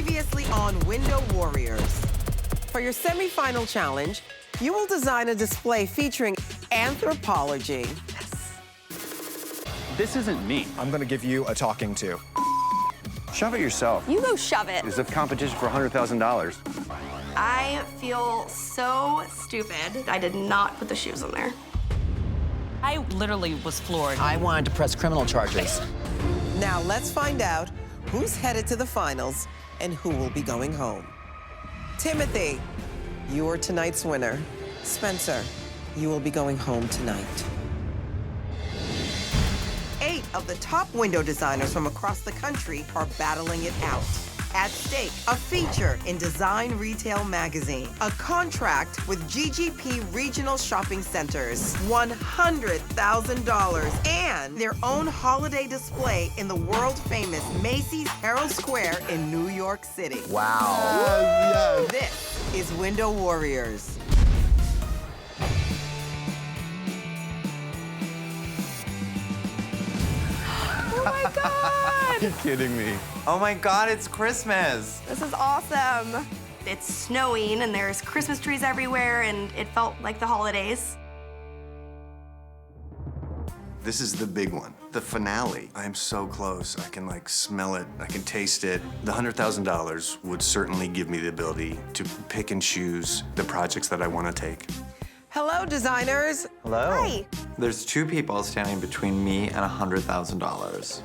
Previously on Window Warriors. For your semi-final challenge, you will design a display featuring anthropology. This isn't me. I'm gonna give you a talking to. Shove it yourself. You go shove it. It's a competition for $100,000. I feel so stupid. I did not put the shoes on there. I literally was floored. I wanted to press criminal charges. Now let's find out who's headed to the finals and who will be going home. Timothy, you are tonight's winner. Spencer, you will be going home tonight. 8 of the top window designers from across the country are battling it out. At stake, a feature in Design Retail Magazine, a contract with GGP Regional Shopping Centers, $100,000, and their own holiday display in the world-famous Macy's Herald Square in New York City. Wow. This is Window Warriors. Oh my God! You're kidding me. Oh my God, it's Christmas. This is awesome. It's snowing and there's Christmas trees everywhere and it felt like the holidays. This is the big one, the finale. I am so close. I can smell it. I can taste it. The $100,000 would certainly give me the ability to pick and choose the projects that I want to take. Hello, designers. Hello. Hi. There's 2 people standing between me and $100,000.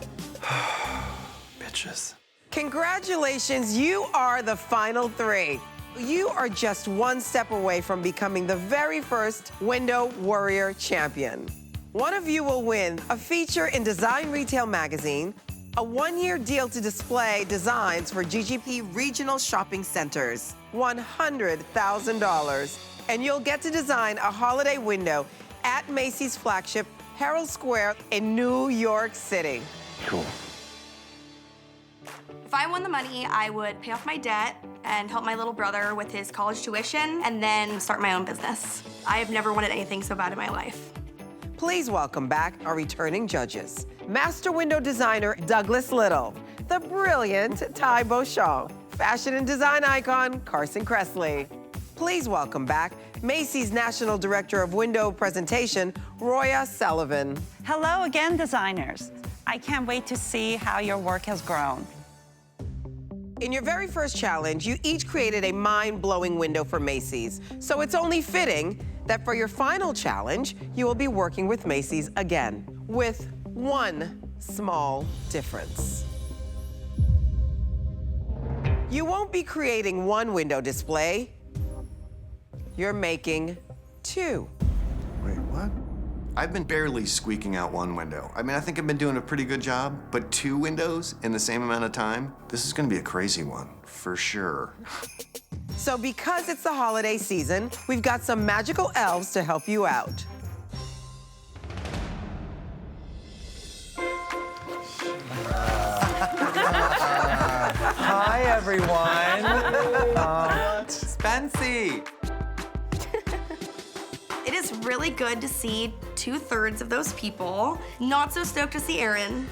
Bitches. Congratulations, you are the final 3. You are just one step away from becoming the very first Window Warrior champion. One of you will win a feature in Design Retail Magazine, a 1-year deal to display designs for GGP Regional Shopping Centers, $100,000. And you'll get to design a holiday window at Macy's flagship Herald Square in New York City. Cool. If I won the money, I would pay off my debt and help my little brother with his college tuition and then start my own business. I have never wanted anything so bad in my life. Please welcome back our returning judges. Master window designer Douglas Little, the brilliant Ty Beauchamp, fashion and design icon Carson Kressley. Please welcome back Macy's National Director of Window Presentation, Roya Sullivan. Hello again, designers. I can't wait to see how your work has grown. In your very first challenge, you each created a mind-blowing window for Macy's. So it's only fitting that for your final challenge, you will be working with Macy's again, with one small difference. You won't be creating one window display. You're making 2. Wait, what? I've been barely squeaking out one window. I mean, I think I've been doing a pretty good job, but 2 windows in the same amount of time? This is gonna be a crazy one, for sure. So because it's the holiday season, we've got some magical elves to help you out. Hi, everyone. Spency. It is really good to see 2/3 of those people. Not so stoked to see Erin.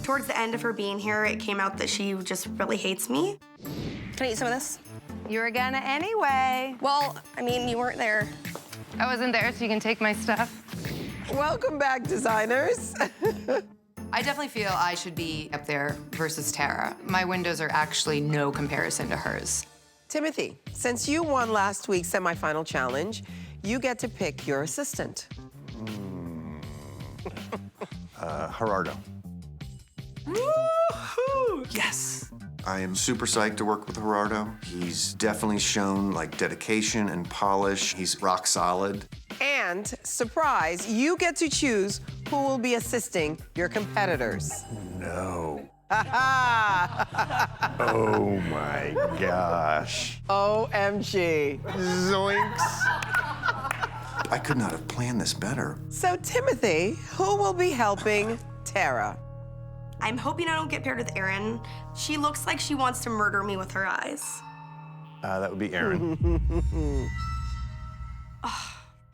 Towards the end of her being here, it came out that she just really hates me. Can I eat some of this? You were gonna anyway. Well, I mean, you weren't there. I wasn't there, so you can take my stuff. Welcome back, designers. I definitely feel I should be up there versus Tara. My windows are actually no comparison to hers. Timothy, since you won last week's semifinal challenge, you get to pick your assistant. Gerardo. Woohoo! Yes. I am super psyched to work with Gerardo. He's definitely shown dedication and polish. He's rock solid. And, surprise, you get to choose who will be assisting your competitors. No. Ha-ha! Oh my gosh. OMG. Zoinks. I could not have planned this better. So, Timothy, who will be helping Tara? I'm hoping I don't get paired with Erin. She looks like she wants to murder me with her eyes. That would be Aaron.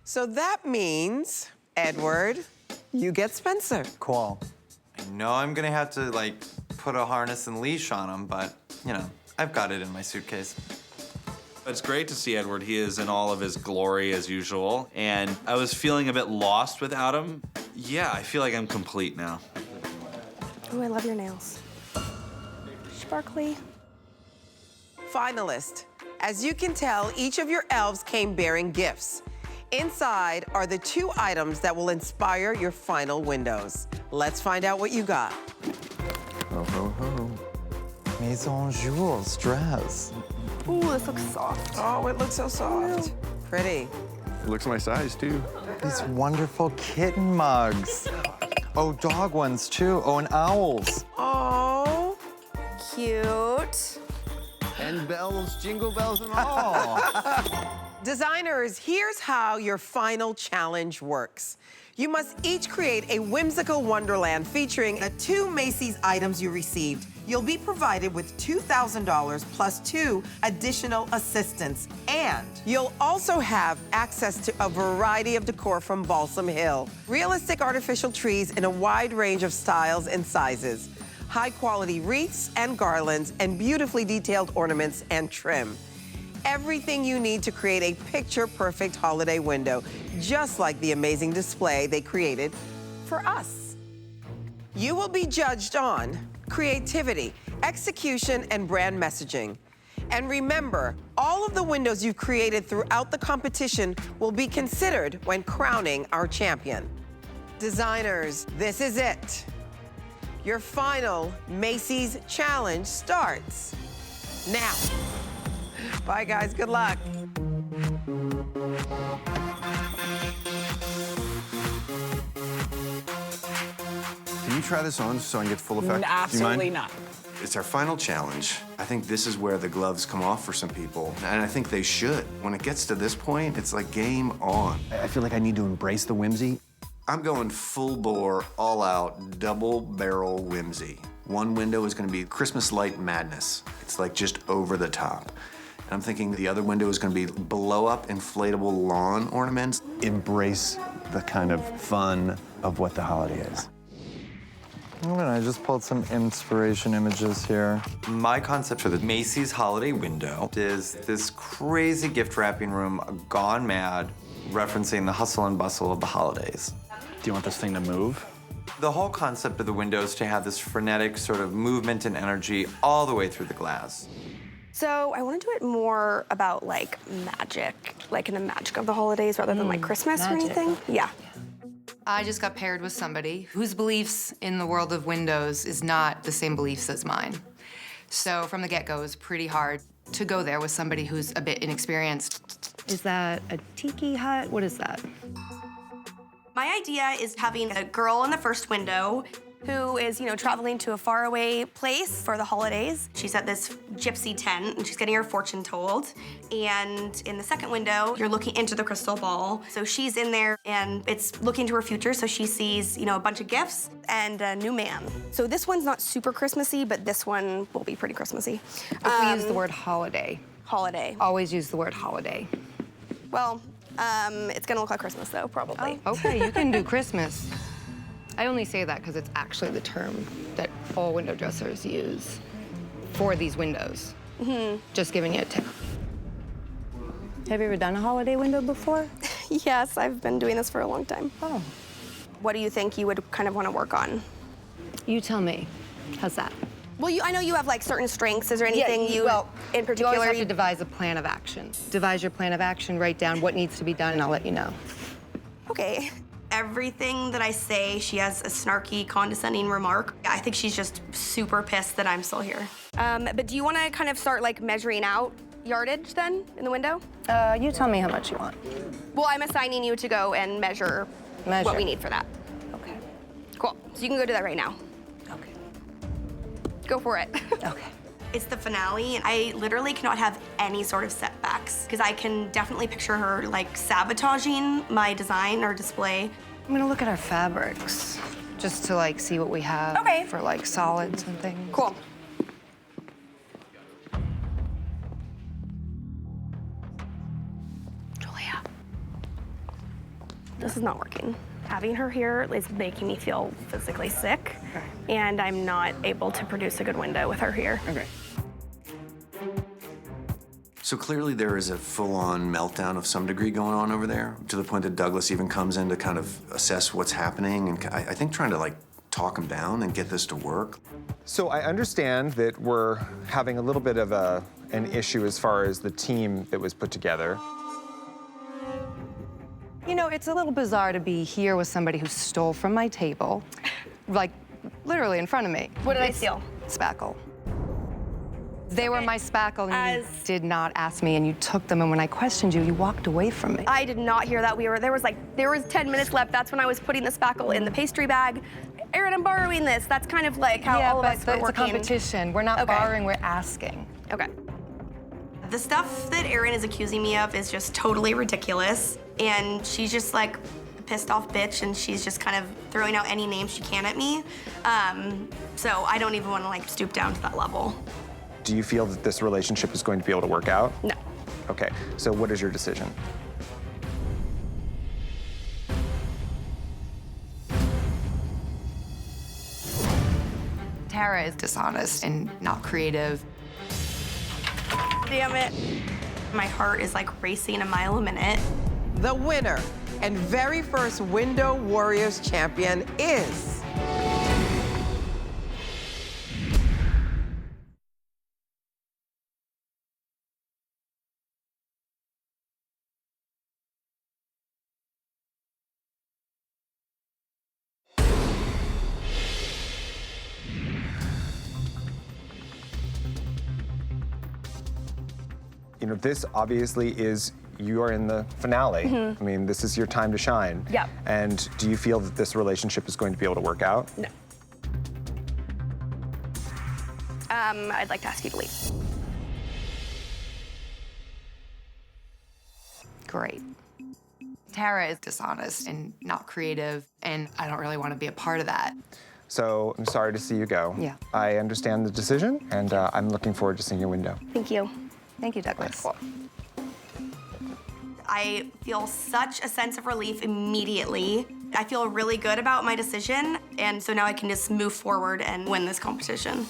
So that means, Edward, you get Spencer. Cool. I know I'm gonna have to put a harness and leash on him, but, you know, I've got it in my suitcase. It's great to see Edward. He is in all of his glory as usual. And I was feeling a bit lost without him. Yeah, I feel like I'm complete now. Oh, I love your nails. Sparkly. Finalist, as you can tell, each of your elves came bearing gifts. Inside are the 2 items that will inspire your final windows. Let's find out what you got. Ho, ho, ho. Maison Jules dress. Ooh, this looks soft. Oh, it looks so soft. Pretty. It looks my size, too. These wonderful kitten mugs. Oh, dog ones, too. Oh, and owls. Oh. Cute. And bells, jingle bells and all. Designers, here's how your final challenge works. You must each create a whimsical wonderland featuring the 2 Macy's items you received. You'll be provided with $2,000 plus 2 additional assistants. And you'll also have access to a variety of decor from Balsam Hill. Realistic artificial trees in a wide range of styles and sizes. High-quality wreaths and garlands and beautifully detailed ornaments and trim. Everything you need to create a picture-perfect holiday window, just like the amazing display they created for us. You will be judged on creativity, execution, and brand messaging. And remember, all of the windows you've created throughout the competition will be considered when crowning our champion. Designers, this is it. Your final Macy's challenge starts now. Bye, guys. Good luck. Can you try this on so I can get full effect? Absolutely Do you mind? not. It's our final challenge. I think this is where the gloves come off for some people, and I think they should. When it gets to this point, it's like game on. I feel like I need to embrace the whimsy. I'm going full bore, all out, double barrel whimsy. One window is gonna be Christmas light madness. It's like just over the top. And I'm thinking the other window is gonna be blow up inflatable lawn ornaments. Embrace the kind of fun of what the holiday is. Oh, and I just pulled some inspiration images here. My concept for the Macy's holiday window is this crazy gift wrapping room gone mad, referencing the hustle and bustle of the holidays. Do you want this thing to move? The whole concept of the window is to have this frenetic sort of movement and energy all the way through the glass. So I want to do it more about like magic, like in the magic of the holidays rather than like Christmas or anything. Yeah. I just got paired with somebody whose beliefs in the world of windows is not the same beliefs as mine. So from the get-go, it was pretty hard to go there with somebody who's a bit inexperienced. Is that a tiki hut? What is that? My idea is having a girl in the first window who is, you know, traveling to a faraway place for the holidays. She's at this gypsy tent and she's getting her fortune told. And in the second window, you're looking into the crystal ball. So she's in there and it's looking to her future. So she sees, you know, a bunch of gifts and a new man. So this one's not super Christmassy, but this one will be pretty Christmassy. If we use the word holiday. Holiday. Always use the word holiday. Well, it's gonna look like Christmas though, probably. Oh, okay, you can do Christmas. I only say that because it's actually the term that all window dressers use for these windows. Just giving you a tip. Have you ever done a holiday window before? Yes, I've been doing this for a long time. Oh. What do you think you would kind of want to work on? You tell me. How's that? Well, I know you have like certain strengths. Is there anything in particular? You always have to devise a plan of action. Devise your plan of action, write down what needs to be done, and I'll let you know. Okay. Everything that I say, she has a snarky, condescending remark. I think she's just super pissed that I'm still here. But do you want to kind of start like measuring out yardage then in the window? You tell me how much you want. Well, I'm assigning you to go and measure what we need for that. Okay. Cool. So you can go do that right now. Okay. Go for it. Okay. It's the finale, and I literally cannot have any sort of setbacks because I can definitely picture her like sabotaging my design or display. I'm gonna look at our fabrics just to like see what we have for like solids and things. Cool. Julia. This is not working. Having her here is making me feel physically sick, and I'm not able to produce a good window with her here. Okay. So clearly there is a full-on meltdown of some degree going on over there, to the point that Douglas even comes in to kind of assess what's happening, and I think trying to like talk him down and get this to work. So I understand that we're having a little bit of an issue as far as the team that was put together. You know, it's a little bizarre to be here with somebody who stole from my table, like literally in front of me. What did I steal? Spackle. They were my spackle, and you did not ask me, and you took them, and when I questioned you, you walked away from me. I did not hear that. There was 10 minutes left. That's when I was putting the spackle in the pastry bag. Erin, I'm borrowing this. That's kind of like how all of us were it's working. a competition. We're not borrowing, we're asking. Okay. The stuff that Erin is accusing me of is just totally ridiculous, and she's just like a pissed off bitch, and she's just kind of throwing out any name she can at me. So I don't even want to like stoop down to that level. Do you feel that this relationship is going to be able to work out? No. Okay, so what is your decision? Tara is dishonest and not creative. Damn it. My heart is like racing a mile a minute. The winner and very first Window Warriors champion is... You know, this obviously is, you are in the finale. I mean, this is your time to shine. Yep. And do you feel that this relationship is going to be able to work out? No. I'd like to ask you to leave. Great. Tara is dishonest and not creative, and I don't really want to be a part of that. So I'm sorry to see you go. Yeah. I understand the decision, and I'm looking forward to seeing your window. Thank you. Thank you, Douglas. I feel such a sense of relief immediately. I feel really good about my decision, and so now I can just move forward and win this competition.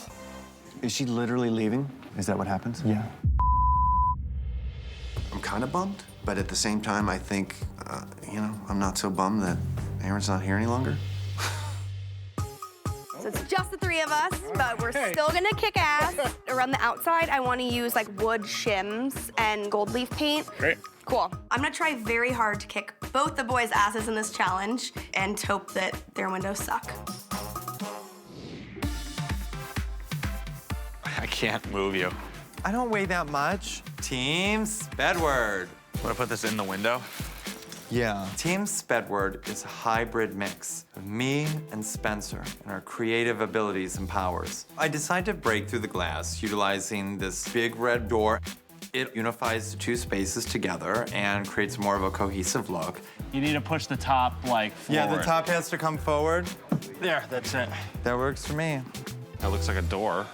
Is she literally leaving? Is that what happens? Yeah. I'm kind of bummed, but at the same time, I think, you know, I'm not so bummed that Erin's not here any longer. So it's just the three of us, but we're still gonna kick ass. Around the outside, I wanna use like wood shims and gold leaf paint. Great. Cool. I'm gonna try very hard to kick both the boys' asses in this challenge and hope that their windows suck. I can't move you. I don't weigh that much. Team Spedward. Want to put this in the window? Yeah. Team Spedward is a hybrid mix of me and Spencer and our creative abilities and powers. I decided to break through the glass utilizing this big red door. It unifies the two spaces together and creates more of a cohesive look. You need to push the top, like, forward. Yeah, the top has to come forward. There, that's it. That works for me. That looks like a door.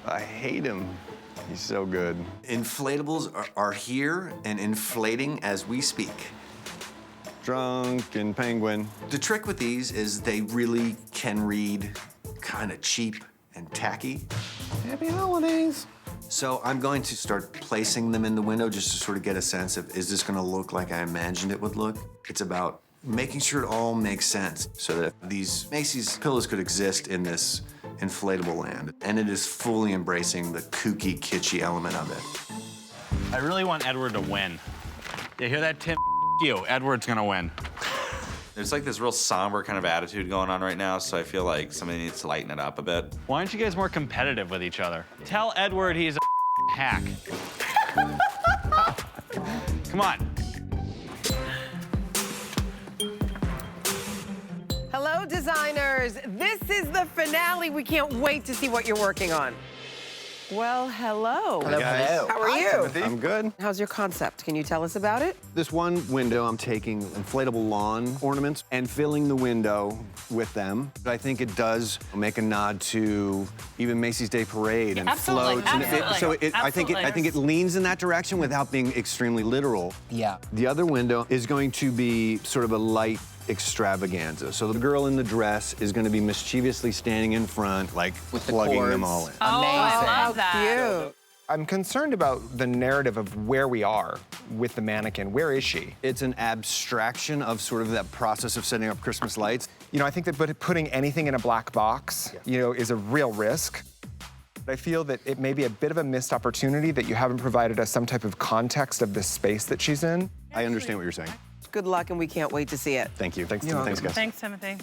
I hate him. He's so good. Inflatables are here and inflating as we speak. Drunk and penguin. The trick with these is they really can read kind of cheap and tacky. Happy holidays. So I'm going to start placing them in the window just to sort of get a sense of, is this gonna look like I imagined it would look? It's about making sure it all makes sense so that these Macy's pillows could exist in this inflatable land. And it is fully embracing the kooky, kitschy element of it. I really want Edward to win. You hear that, Tim? You. Edward's gonna win. There's like this real somber kind of attitude going on right now, so I feel like somebody needs to lighten it up a bit. Why aren't you guys more competitive with each other? Tell Edward he's a hack. Come on. Hello, designers. This is the finale. We can't wait to see what you're working on. Well, hello. Hello, guys. How are you? I'm good. How's your concept? Can you tell us about it? This one window, I'm taking inflatable lawn ornaments and filling the window with them. I think it does make a nod to even Macy's Day Parade and Absolutely, floats. absolutely. I think it leans in that direction without being extremely literal. Yeah. The other window is going to be sort of a light extravaganza. So the girl in the dress is going to be mischievously standing in front, like with the plugging cords. them all in. Oh, I love How that. cute. I'm concerned about the narrative of where we are with the mannequin. Where is she? It's an abstraction of sort of that process of setting up Christmas lights. You know, I think that putting anything in a black box, you know, is a real risk. I feel that it may be a bit of a missed opportunity that you haven't provided us some type of context of the space that she's in. I understand what you're saying. Good luck, and we can't wait to see it. Thank you. Thanks, You're thanks guys. Thanks, Timothy.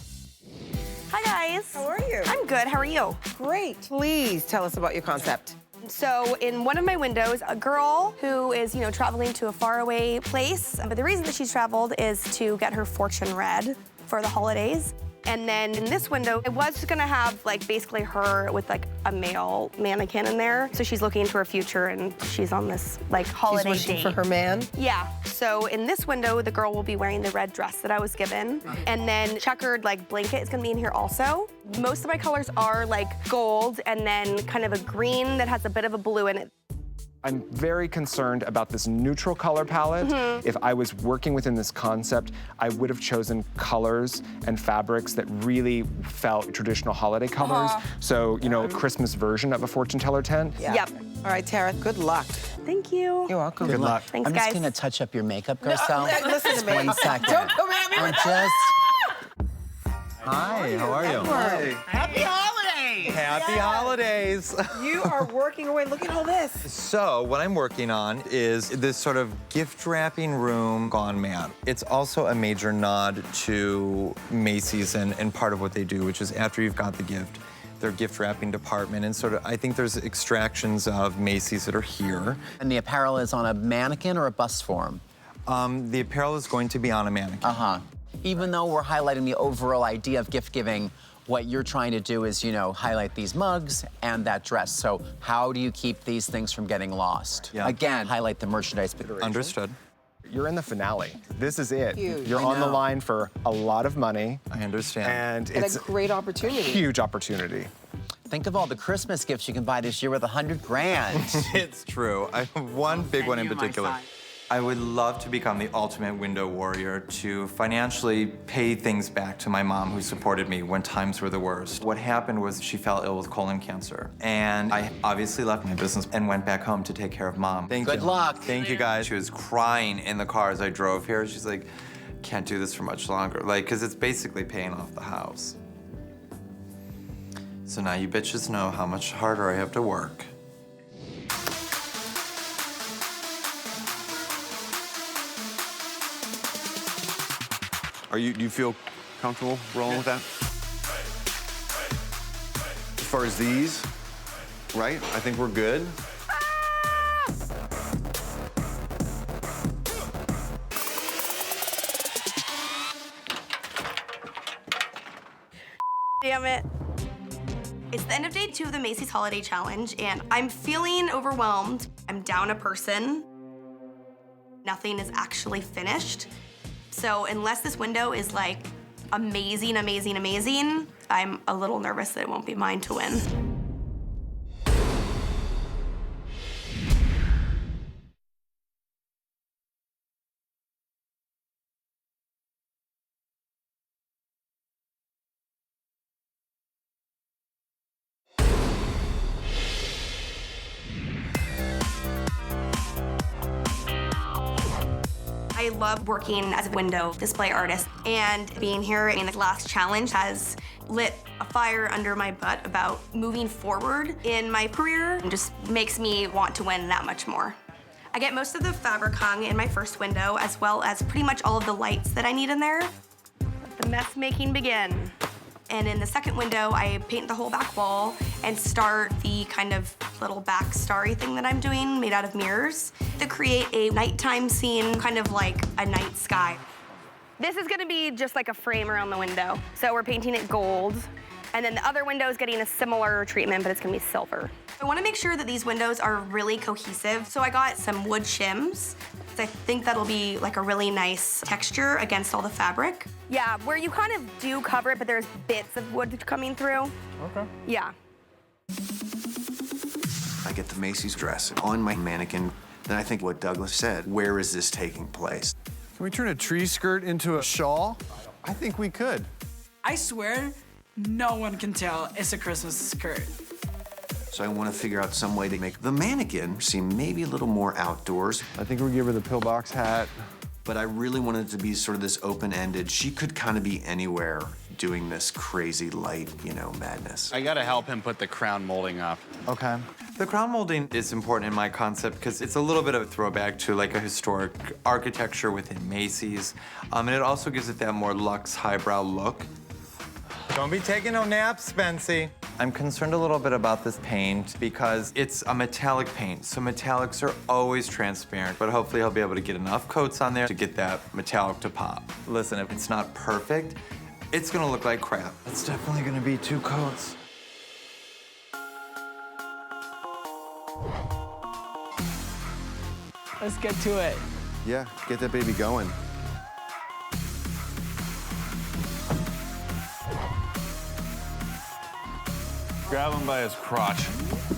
Hi, guys. How are you? I'm good. How are you? Great. Please tell us about your concept. So in one of my windows, a girl who is, traveling to a faraway place. But the reason that she's traveled is to get her fortune read for the holidays. And then in this window, I was gonna have basically her with a male mannequin in there. So she's looking into her future and she's on this holiday She's wishing date. for her man? Yeah. So in this window, the girl will be wearing the red dress that I was given. And then checkered blanket is gonna be in here also. Most of my colors are gold and then kind of a green that has a bit of a blue in it. I'm very concerned about this neutral color palette. If I was working within this concept, I would have chosen colors and fabrics that really felt traditional holiday colors. So, a Christmas version of a fortune teller tent. Yeah. Yep. All right, Tara, good luck. Thank you. You're welcome. Good luck. Thanks, I'm guys. just gonna touch up your makeup, Garcelle. Listen to me. 1 second. Don't come at me I'm with just. Hi, how are you? Happy holidays! Happy holidays! You are working away. Look at all this. So, what I'm working on is this sort of gift wrapping room gone mad. It's also a major nod to Macy's and part of what they do, which is after you've got the gift, their gift wrapping department, and I think there's extractions of Macy's that are here. And the apparel is on a mannequin or a bust form? The apparel is going to be on a mannequin. Uh-huh. Even though we're highlighting the overall idea of gift giving, what you're trying to do is, highlight these mugs and that dress. So how do you keep these things from getting lost? Yeah. Again, highlight the merchandise. Understood. You're in the finale. This is it. Huge. You're I on the know. line for a lot of money. I understand. And And it's a great opportunity. huge opportunity. Think of all the Christmas gifts you can buy this year with $100 grand. It's true. I have one big one in particular. I would love to become the ultimate window warrior, to financially pay things back to my mom who supported me when times were the worst. What happened was she fell ill with colon cancer, and I obviously left my business and went back home to take care of Mom. Thank you. Good luck. Thank you, guys. She was crying in the car as I drove here. She's like, can't do this for much longer. Because it's basically paying off the house. So now you bitches know how much harder I have to work. Do you feel comfortable rolling with that? As far as these, right? I think we're good. Damn it. It's the end of day 2 of the Macy's Holiday Challenge, and I'm feeling overwhelmed. I'm down a person. Nothing is actually finished. So unless this window is amazing, amazing, amazing, I'm a little nervous that it won't be mine to win. I love working as a window display artist, and being here in the last challenge has lit a fire under my butt about moving forward in my career and just makes me want to win that much more. I get most of the fabric hung in my first window, as well as pretty much all of the lights that I need in there. Let the mess making begin. And in the second window, I paint the whole back wall and start the kind of little back starry thing that I'm doing made out of mirrors to create a nighttime scene, kind of like a night sky. This is gonna be just like a frame around the window. So we're painting it gold. And then the other window is getting a similar treatment, but it's gonna be silver. I wanna make sure that these windows are really cohesive. So I got some wood shims. I think that'll be like a really nice texture against all the fabric. Yeah, where you kind of do cover it, but there's bits of wood coming through. Okay. Yeah. I get the Macy's dress on my mannequin. Then I think what Douglas said, where is this taking place? Can we turn a tree skirt into a shawl? I think we could. I swear, no one can tell it's a Christmas skirt. So I want to figure out some way to make the mannequin seem maybe a little more outdoors. I think we'll give her the pillbox hat. But I really wanted it to be sort of this open-ended. She could kind of be anywhere doing this crazy light, you know, madness. I gotta help him put the crown molding up. Okay. The crown molding is important in my concept because it's a little bit of a throwback to like a historic architecture within Macy's. And it also gives it that more luxe, highbrow look. Don't be taking no naps, Spency. I'm concerned a little bit about this paint because it's a metallic paint, so metallics are always transparent, but hopefully he'll be able to get enough coats on there to get that metallic to pop. Listen, if it's not perfect, it's gonna look like crap. It's definitely gonna be 2 coats. Let's get to it. Yeah, get that baby going. Grab him by his crotch.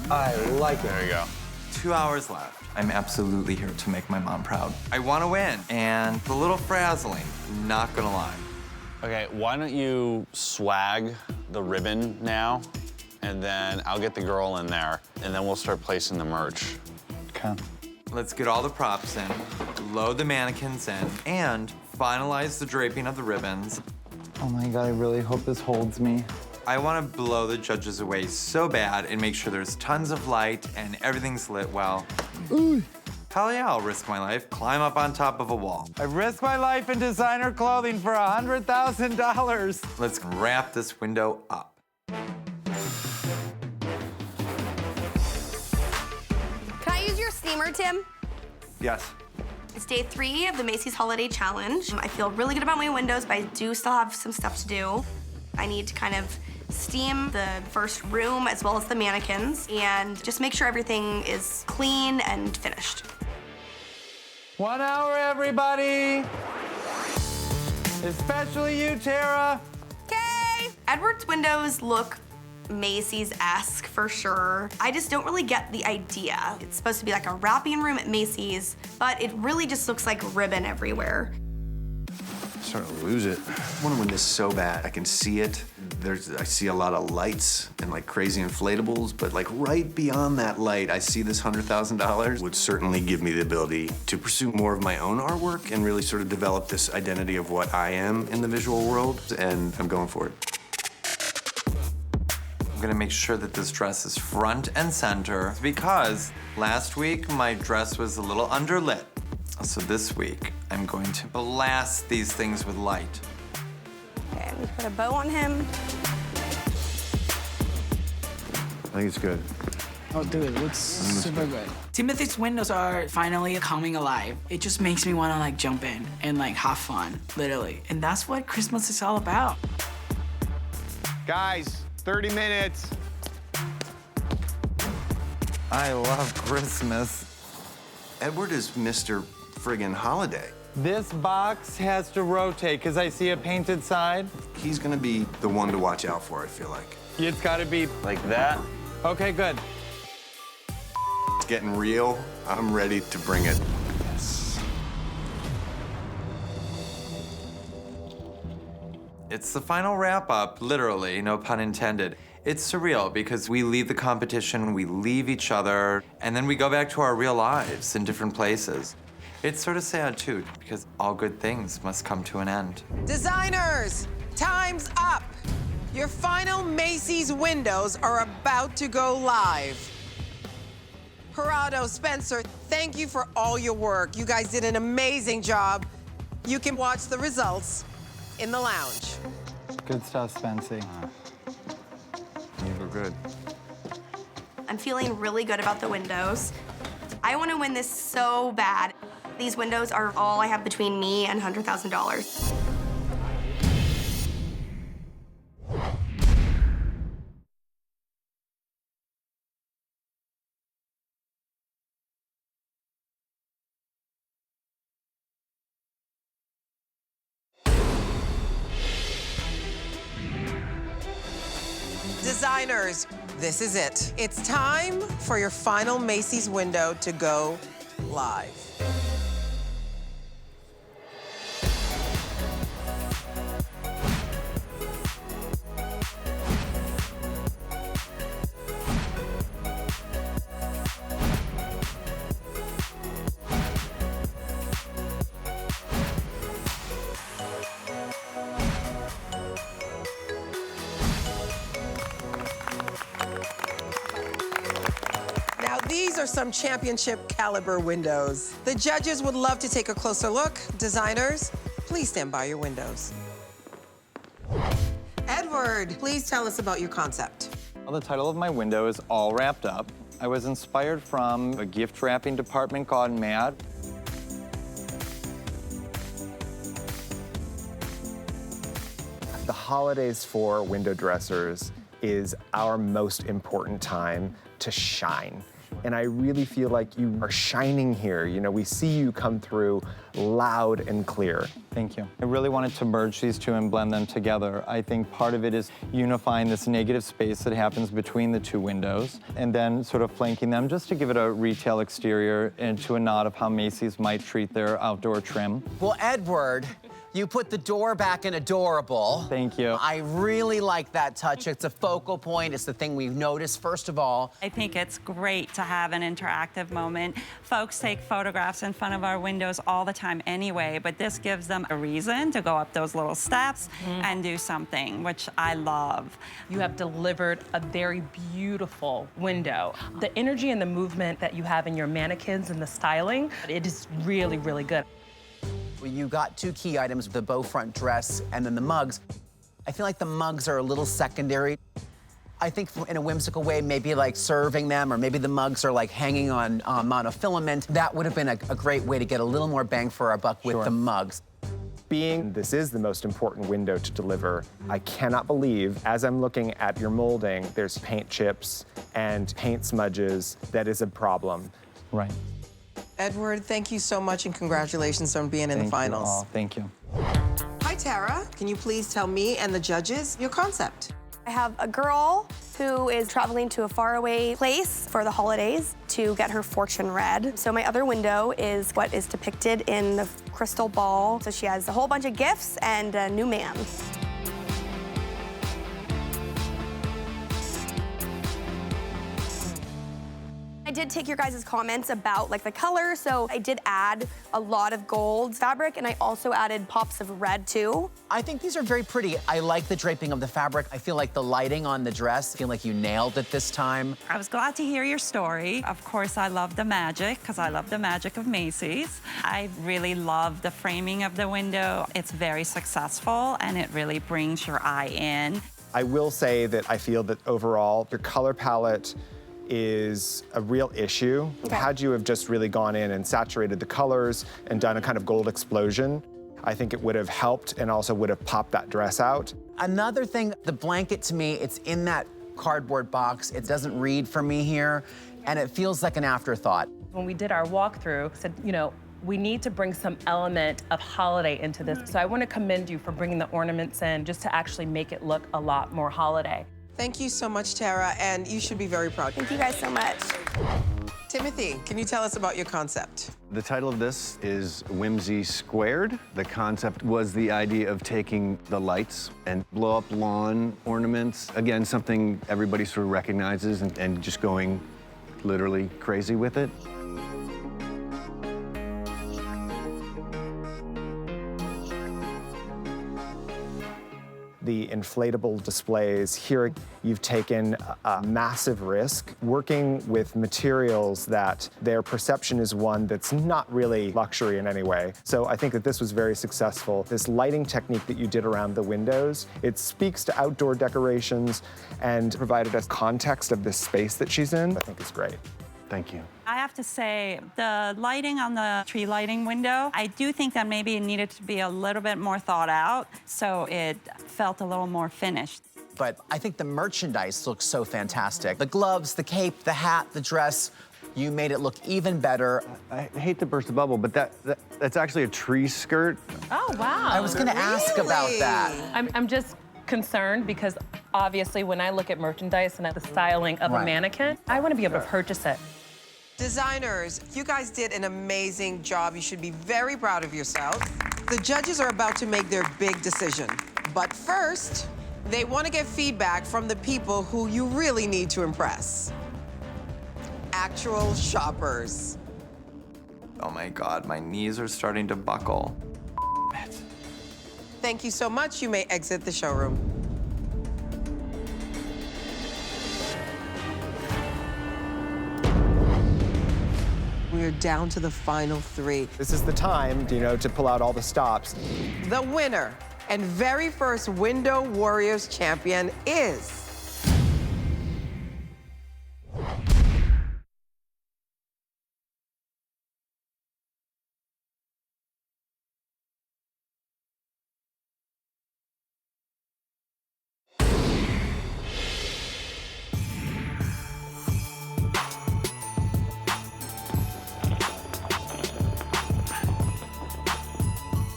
I like it. There you go. 2 hours left. I'm absolutely here to make my mom proud. I want to win, and it's a little frazzling, not gonna lie. Okay, why don't you swag the ribbon now, and then I'll get the girl in there, and then we'll start placing the merch. Okay. Let's get all the props in, load the mannequins in, and finalize the draping of the ribbons. Oh my God, I really hope this holds me. I want to blow the judges away so bad and make sure there's tons of light and everything's lit well. Ooh. Hell yeah, I'll risk my life, climb up on top of a wall. I've risked my life in designer clothing for $100,000. Let's wrap this window up. Can I use your steamer, Tim? Yes. It's day 3 of the Macy's Holiday Challenge. I feel really good about my windows, but I do still have some stuff to do. I need to kind of steam the first room as well as the mannequins and just make sure everything is clean and finished. 1 hour, everybody. Especially you, Tara. Okay. Edward's windows look Macy's-esque for sure. I just don't really get the idea. It's supposed to be like a wrapping room at Macy's, but it really just looks like ribbon everywhere. Starting to lose it. I want to win this so bad. I can see it. I see a lot of lights and like crazy inflatables, but like right beyond that light, I see this $100,000 would certainly give me the ability to pursue more of my own artwork and really sort of develop this identity of what I am in the visual world, and I'm going for it. I'm gonna make sure that this dress is front and center because last week my dress was a little underlit. So this week, I'm going to blast these things with light. Okay, I'm gonna put a bow on him. I think it's good. Oh, dude, it looks super good. Timothy's windows are finally coming alive. It just makes me wanna like jump in and like have fun, literally. And that's what Christmas is all about. Guys, 30 minutes. I love Christmas. Edward is Mr. friggin' Holiday. This box has to rotate because I see a painted side. He's gonna be the one to watch out for, I feel like. It's gotta be Like that? okay, good. It's getting real. I'm ready to bring it. It's the final wrap up, literally, no pun intended. It's surreal because we leave the competition, we leave each other, and then we go back to our real lives in different places. It's sort of sad too, because all good things must come to an end. Designers, time's up. Your final Macy's windows are about to go live. Gerardo, Spencer, thank you for all your work. You guys did an amazing job. You can watch the results in the lounge. Good stuff, Spency. You look good. I'm feeling really good about the windows. I want to win this so bad. These windows are all I have between me and $100,000. Designers, this is it. It's time for your final Macy's window to go live. are some championship caliber windows. The judges would love to take a closer look. Designers, please stand by your windows. Edward, please tell us about your concept. Well, the title of my window is All Wrapped Up. I was inspired from a gift wrapping department gone mad. The holidays for window dressers is our most important time to shine. And I really feel like you are shining here. You know, we see you come through loud and clear. Thank you. I really wanted to merge these two and blend them together. I think part of it is unifying this negative space that happens between the two windows and then sort of flanking them just to give it a retail exterior and to a nod of how Macy's might treat their outdoor trim. Well, Edward, you put the door back in adorable. Thank you. I really like that touch. It's a focal point. It's the thing we've noticed, first of all. I think it's great to have an interactive moment. Folks take photographs in front of our windows all the time anyway, but this gives them a reason to go up those little steps and do something, which I love. You have delivered a very beautiful window. The energy and the movement that you have in your mannequins and the styling, it is really, really good. You got two key items, the bow front dress and then the mugs. I feel like the mugs are a little secondary. I think in a whimsical way, maybe like serving them, or maybe the mugs are like hanging on monofilament. That would have been a great way to get a little more bang for our buck with the mugs. Being this is the most important window to deliver, I cannot believe, as I'm looking at your molding, there's paint chips and paint smudges. That is a problem. Right. Edward, thank you so much and congratulations on being in the finals. Oh, thank you. Hi, Tara. Can you please tell me and the judges your concept? I have a girl who is traveling to a faraway place for the holidays to get her fortune read. So my other window is what is depicted in the crystal ball. So she has a whole bunch of gifts and a new man. I did take your guys' comments about like the color, so I did add a lot of gold fabric, and I also added pops of red too. I think these are very pretty. I like the draping of the fabric. I feel like the lighting on the dress, I feel like you nailed it this time. I was glad to hear your story. Of course, I love the magic, because I love the magic of Macy's. I really love the framing of the window. It's very successful, and it really brings your eye in. I will say that I feel that overall, your color palette is a real issue. Okay. Had you have just really gone in and saturated the colors and done a kind of gold explosion, I think it would have helped and also would have popped that dress out. Another thing, the blanket to me, it's in that cardboard box. It doesn't read for me here, and it feels like an afterthought. When we did our walkthrough, said, you know, we need to bring some element of holiday into this. So I want to commend you for bringing the ornaments in just to actually make it look a lot more holiday. Thank you so much, Tara, and you should be very proud. Thank you guys so much. Timothy, can you tell us about your concept? The title of this is Whimsy Squared. The concept was the idea of taking the lights and blow up lawn ornaments. Again, something everybody sort of recognizes and just going literally crazy with it. The inflatable displays. Here, you've taken a massive risk working with materials that their perception is one that's not really luxury in any way. So I think that this was very successful. This lighting technique that you did around the windows, it speaks to outdoor decorations and provided us context of this space that she's in. I think is great. Thank you. I have to say, the lighting on the tree lighting window, I do think that maybe it needed to be a little bit more thought out, so it felt a little more finished. But I think the merchandise looks so fantastic. The gloves, the cape, the hat, the dress, you made it look even better. I hate to burst the bubble, but that's actually a tree skirt. Oh, wow. I was gonna ask about that. I'm just concerned because obviously when I look at merchandise and at the styling of a mannequin, I want to be able to purchase it. Designers, you guys did an amazing job. You should be very proud of yourselves. The judges are about to make their big decision. But first, they want to get feedback from the people who you really need to impress. Actual shoppers. Oh my God, my knees are starting to buckle. Thank you so much. You may exit the showroom. we are down to the final 3. This is the time, to pull out all the stops. The winner and very first Window Warriors champion is...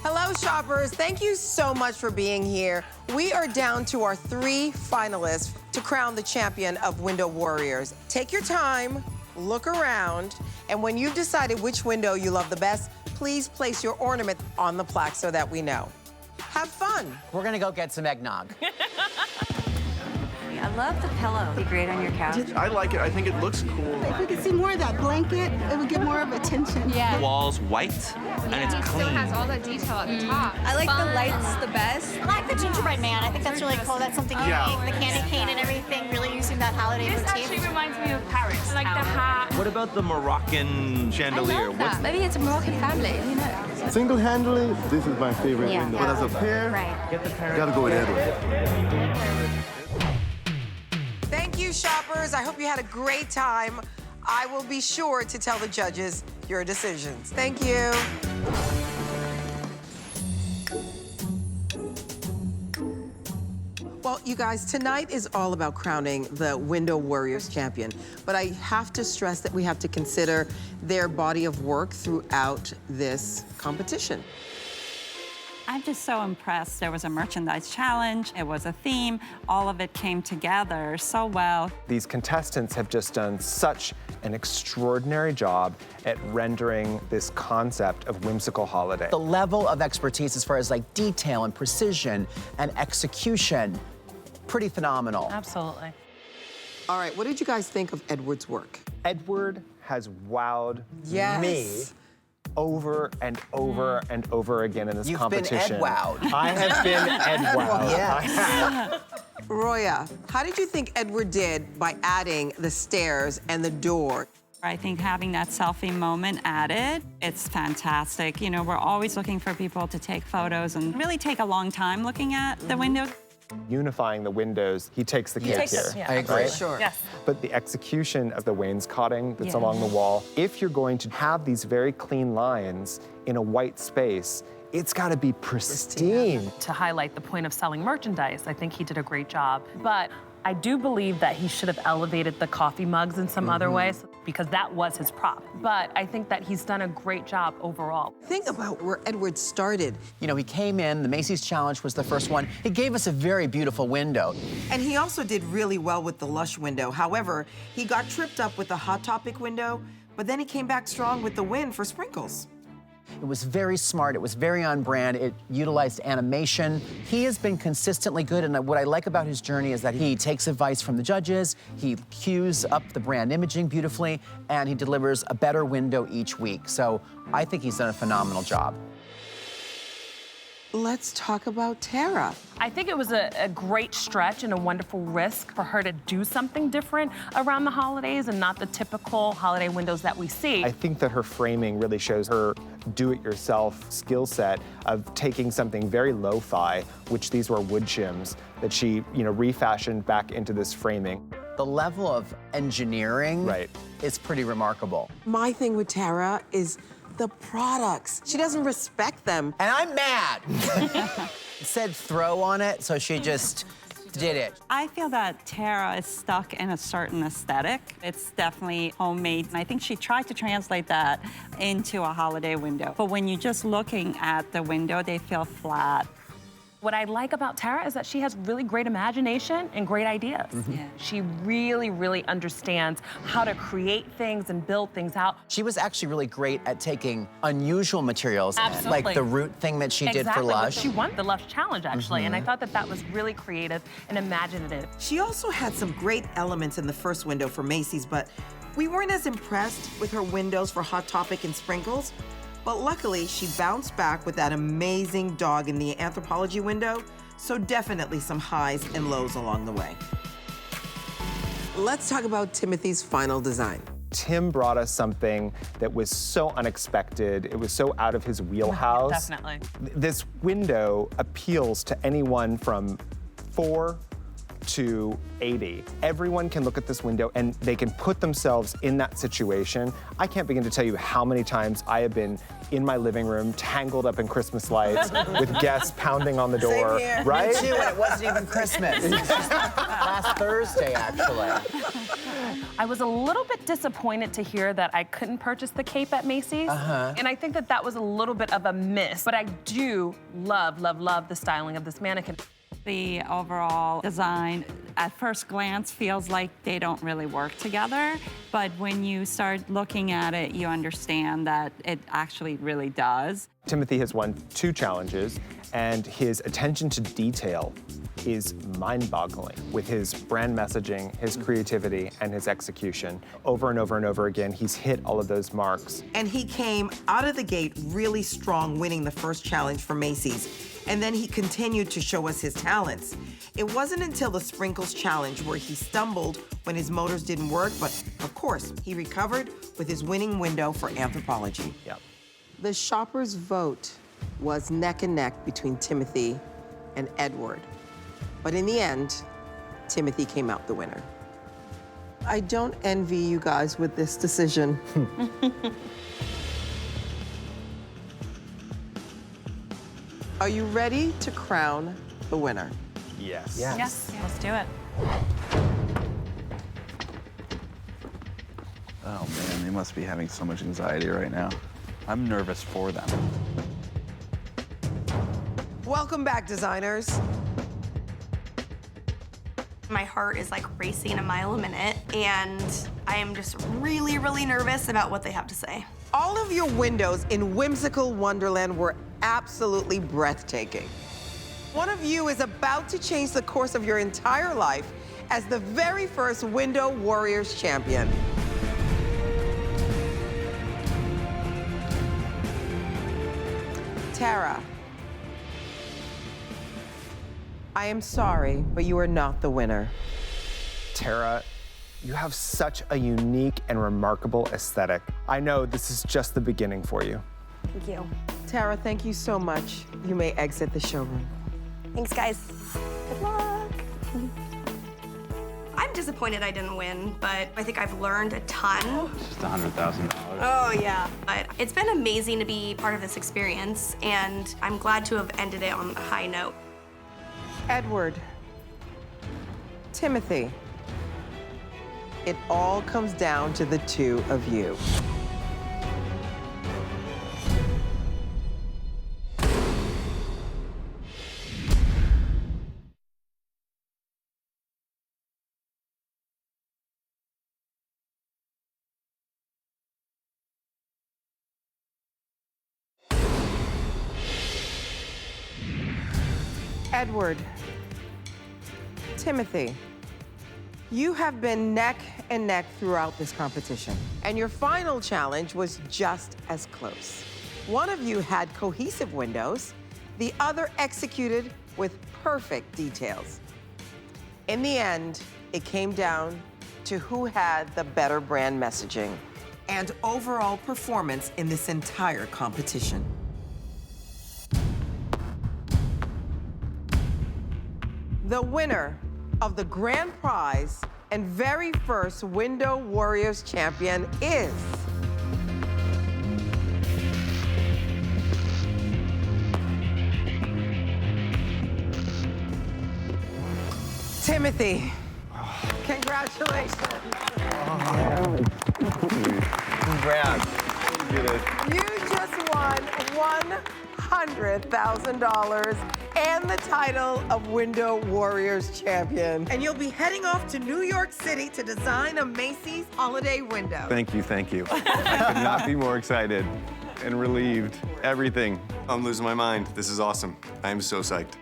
Hello, shoppers. Thank you so much for being here. We are down to our 3 finalists to crown the champion of Window Warriors. Take your time, look around, and when you've decided which window you love the best, please place your ornament on the plaque so that we know. Have fun. We're gonna go get some eggnog. I love the pillow. It'd be great on your couch. I like it. I think it looks cool. If we could see more of that blanket, it would get more of attention. Yeah. The wall's white and it's clean. It still has all that detail at the top. I like the lights the best. I like the gingerbread man. I think that's really cool. That's something unique. The candy cane and everything, really using that holiday motif. This actually reminds me of Paris. Like the hat. What about the Moroccan chandelier? I love that. Maybe it's a Moroccan family, who knows? Single-handedly, this is my favorite window. But as a pair, gotta go with Edward. Thank you, shoppers. I hope you had a great time. I will be sure to tell the judges your decisions. Thank you. Well, you guys, tonight is all about crowning the Window Warriors champion. But I have to stress that we have to consider their body of work throughout this competition. I'm just so impressed. There was a merchandise challenge, it was a theme, all of it came together so well. These contestants have just done such an extraordinary job at rendering this concept of whimsical holiday. The level of expertise as far as like detail and precision and execution, pretty phenomenal. Absolutely. All right, what did you guys think of Edward's work? Edward has wowed Yes. me over and over and over again in this competition. You've been Ed-wowed. I have been Ed-wowed. Yes. Roya, how did you think Edward did by adding the stairs and the door? I think having that selfie moment added, it's fantastic. We're always looking for people to take photos and really take a long time looking at the window. Unifying the windows, he takes the cake here. Yeah, I agree. Sure. Yes. But the execution of the wainscoting that's along the wall, if you're going to have these very clean lines in a white space, it's got to be pristine. To highlight the point of selling merchandise, I think he did a great job. But I do believe that he should have elevated the coffee mugs in some other ways because that was his prop. But I think that he's done a great job overall. Think about where Edward started. He came in, the Macy's Challenge was the first one. He gave us a very beautiful window. And he also did really well with the Lush window. However, he got tripped up with the Hot Topic window, but then he came back strong with the win for Sprinkles. It was very smart, it was very on brand, it utilized animation. He has been consistently good, and what I like about his journey is that he takes advice from the judges, he cues up the brand imaging beautifully, and he delivers a better window each week. So I think he's done a phenomenal job. Let's talk about Tara. I think it was a great stretch and a wonderful risk for her to do something different around the holidays and not the typical holiday windows that we see. I think that her framing really shows her do-it-yourself skill set of taking something very lo-fi, which these were wood shims, that she, refashioned back into this framing. The level of engineering is pretty remarkable. My thing with Tara is the products. She doesn't respect them. And I'm mad. It said throw on it, so she just did it. I feel that Tara is stuck in a certain aesthetic. It's definitely homemade. And I think she tried to translate that into a holiday window. But when you're just looking at the window, they feel flat. What I like about Tara is that she has really great imagination and great ideas. Yeah. She really, really understands how to create things and build things out. She was actually really great at taking unusual materials, Absolutely. like the root thing that she did for Lush. She won the Lush Challenge, actually, and I thought that was really creative and imaginative. She also had some great elements in the first window for Macy's, but we weren't as impressed with her windows for Hot Topic and Sprinkles. But luckily, she bounced back with that amazing dog in the Anthropology window, so definitely some highs and lows along the way. Let's talk about Timothy's final design. Tim brought us something that was so unexpected. It was so out of his wheelhouse. Definitely. This window appeals to anyone from 4 to 80. Everyone can look at this window and they can put themselves in that situation. I can't begin to tell you how many times I have been in my living room, tangled up in Christmas lights, with guests pounding on the door. Same here. Right? Me too, and it wasn't even Christmas. It was just last Thursday, actually. I was a little bit disappointed to hear that I couldn't purchase the cape at Macy's. And I think that that was a little bit of a miss. But I do love, love, love the styling of this mannequin. The overall design, at first glance, feels like they don't really work together. But when you start looking at it, you understand that it actually really does. Timothy has won 2 challenges, and his attention to detail is mind-boggling with his brand messaging, his creativity, and his execution. Over and over and over again, he's hit all of those marks. And he came out of the gate really strong, winning the first challenge for Macy's. And then he continued to show us his talents. It wasn't until the Sprinkles Challenge where he stumbled when his motors didn't work, but of course, he recovered with his winning window for Anthropologie. Yep. The shopper's vote was neck and neck between Timothy and Edward. But in the end, Timothy came out the winner. I don't envy you guys with this decision. Are you ready to crown the winner? Yes. Yes, let's do it. Oh man, they must be having so much anxiety right now. I'm nervous for them. Welcome back, designers. My heart is like racing a mile a minute, and I am just really, really nervous about what they have to say. All of your windows in Whimsical Wonderland were absolutely breathtaking. One of you is about to change the course of your entire life as the very first Window Warriors champion. Tara, I am sorry, but you are not the winner. Tara, you have such a unique and remarkable aesthetic. I know this is just the beginning for you. Thank you. Tara, thank you so much. You may exit the showroom. Thanks, guys. Good luck. I'm disappointed I didn't win, but I think I've learned a ton. Just $100,000. Oh, yeah. But it's been amazing to be part of this experience, and I'm glad to have ended it on a high note. Edward, Timothy, it all comes down to the 2 of you. Edward, Timothy, you have been neck and neck throughout this competition, and your final challenge was just as close. One of you had cohesive windows, the other executed with perfect details. In the end, it came down to who had the better brand messaging and overall performance in this entire competition. The winner of the grand prize and very first Window Warriors champion is Timothy. Congratulations. Congrats. You just won $100,000 and the title of Window Warriors champion. And you'll be heading off to New York City to design a Macy's holiday window. Thank you, thank you. I could not be more excited and relieved. Everything. I'm losing my mind. This is awesome. I am so psyched.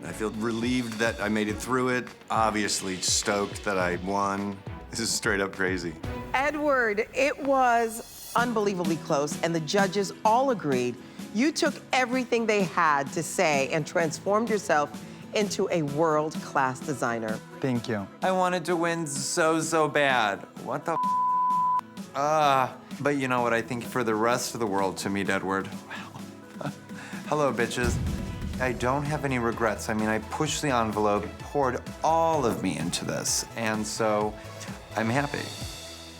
I feel relieved that I made it through it. Obviously stoked that I won. This is straight up crazy. Edward, it was unbelievably close, and the judges all agreed you took everything they had to say and transformed yourself into a world-class designer. Thank you. I wanted to win so bad. What the But you know what? I think for the rest of the world, to meet Edward, well, hello, bitches. I don't have any regrets. I mean, I pushed the envelope, poured all of me into this, and so I'm happy.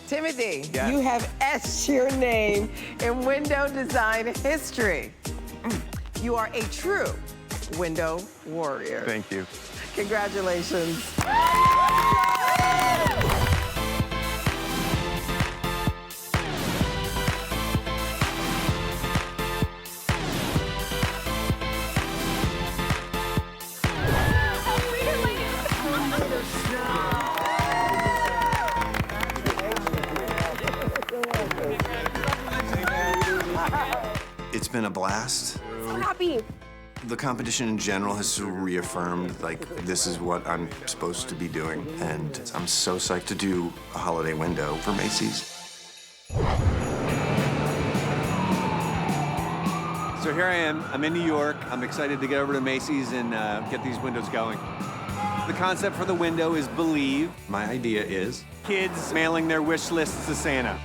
Timothy, you have etched your name in window design history. You are a true window warrior. Thank you. Congratulations. It's been a blast. So happy. The competition in general has reaffirmed, like, this is what I'm supposed to be doing. And I'm so psyched to do a holiday window for Macy's. So here I am. I'm in New York. I'm excited to get over to Macy's and get these windows going. The concept for the window is Believe. My idea is Kids mailing their wish lists to Santa.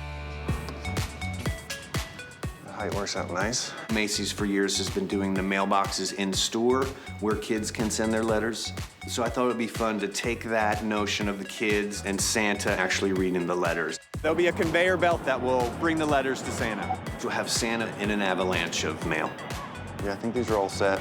it works out nice. Macy's for years has been doing the mailboxes in store where kids can send their letters. So I thought it would be fun to take that notion of the kids and Santa actually reading the letters. There'll be a conveyor belt that will bring the letters to Santa. We'll have Santa in an avalanche of mail. Yeah, I think these are all set.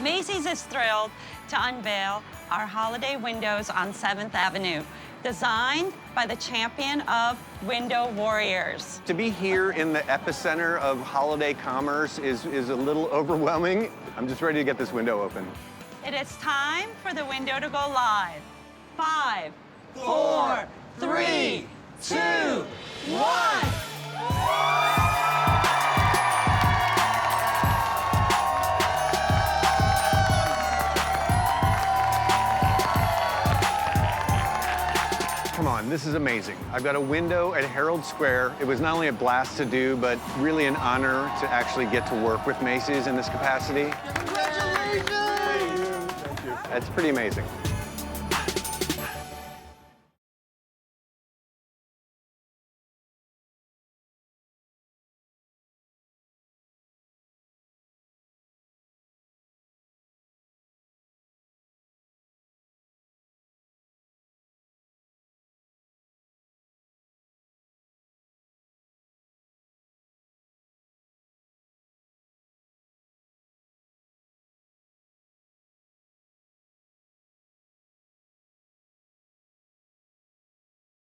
Macy's is thrilled to unveil our holiday windows on 7th Avenue, designed by the champion of window warriors. To be here in the epicenter of holiday commerce is a little overwhelming. I'm just ready to get this window open. It is time for the window to go live. 5, 4, 3, 2, 1. Come on, this is amazing. I've got a window at Herald Square. It was not only a blast to do, but really an honor to actually get to work with Macy's in this capacity. Congratulations! Thank you. That's pretty amazing.